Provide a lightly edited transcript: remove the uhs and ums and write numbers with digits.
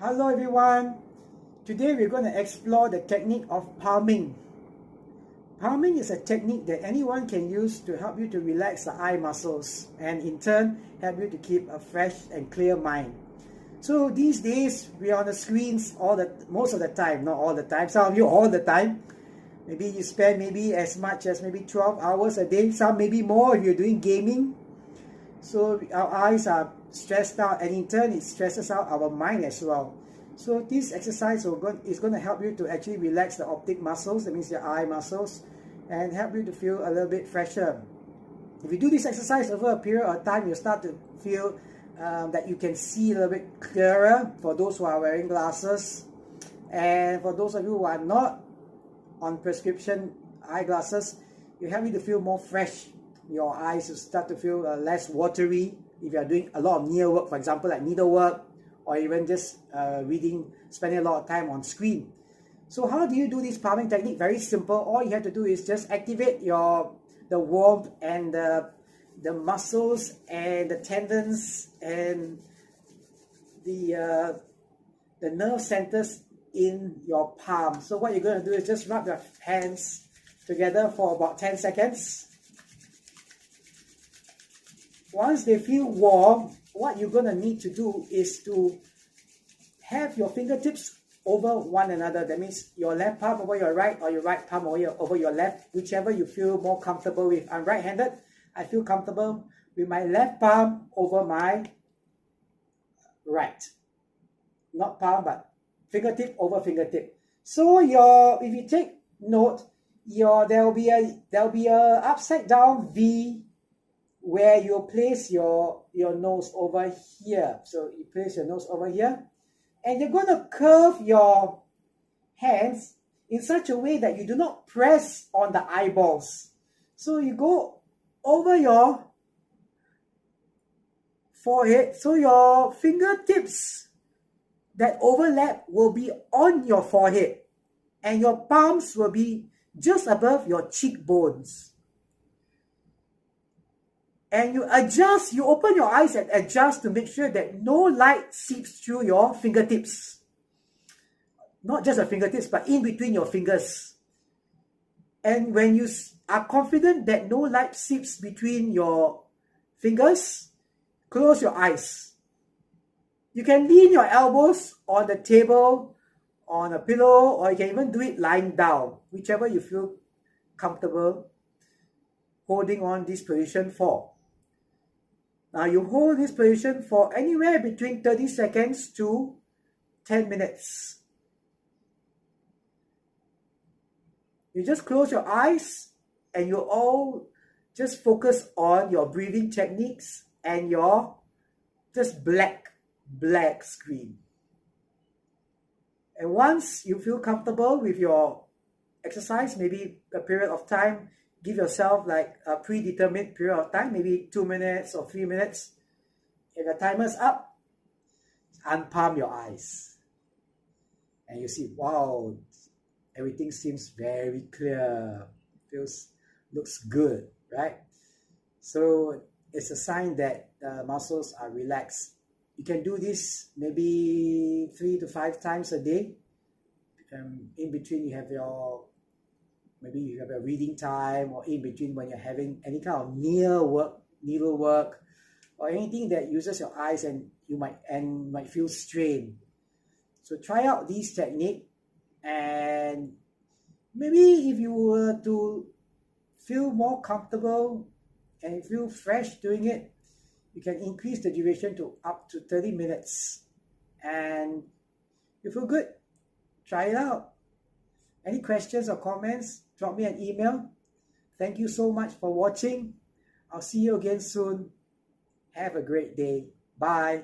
Hello everyone. Today we're going to explore the technique of palming. Palming is a technique that anyone can use to help you to relax the eye muscles and in turn help you to keep a fresh and clear mind. So these days we are on the screens most of the time, not all the time, some of you all the time. Maybe you spend as much as 12 hours a day, some maybe more if you're doing gaming. So our eyes are stressed out and in turn it stresses out our mind as well. So this exercise is going to help you to actually relax the optic muscles, that means your eye muscles, and help you to feel a little bit fresher. If you do this exercise over a period of time, you'll start to feel that you can see a little bit clearer for those who are wearing glasses. And for those of you who are not on prescription eyeglasses, it helps you to feel more fresh. Your eyes will start to feel less watery if you are doing a lot of near work, for example, like needlework, or even just reading, spending a lot of time on screen. So how do you do this palming technique? Very simple. All you have to do is just activate the warmth and the muscles and the tendons and the nerve centers in your palm. So what you're going to do is just rub your hands together for about 10 seconds. Once they feel warm, what you're going to need to do is to have your fingertips over one another. That means your left palm over your right, or your right palm over your left, whichever you feel more comfortable with. I'm right-handed. I feel comfortable with my left palm over my right. Not palm, but fingertip over fingertip. So if you take note, there'll be a upside down V where you place your nose over here. So you place your nose over here, and you're going to curve your hands in such a way that you do not press on the eyeballs. So you go over your forehead, so your fingertips that overlap will be on your forehead, and your palms will be just above your cheekbones. And you open your eyes and adjust to make sure that no light seeps through your fingertips. Not just the fingertips, but in between your fingers. And when you are confident that no light seeps between your fingers, close your eyes. You can lean your elbows on the table, on a pillow, or you can even do it lying down, whichever you feel comfortable holding on this position for. Now you hold this position for anywhere between 30 seconds to 10 minutes. You just close your eyes and you all just focus on your breathing techniques and your just black screen. And once you feel comfortable with your exercise, maybe a period of time, give yourself like a predetermined period of time, maybe 2 minutes or 3 minutes. If the timer's up, unpalm your eyes. And you see, wow, everything seems very clear. Looks good, right? So it's a sign that the muscles are relaxed. You can do this maybe 3 to 5 times a day. In between you have maybe you have a reading time, or in between when you're having any kind of needle work, or anything that uses your eyes and you might feel strained. So try out this technique, and maybe if you were to feel more comfortable and feel fresh doing it, you can increase the duration to up to 30 minutes. And you feel good, try it out. Any questions or comments, drop me an email. Thank you so much for watching. I'll see you again soon. Have a great day. Bye.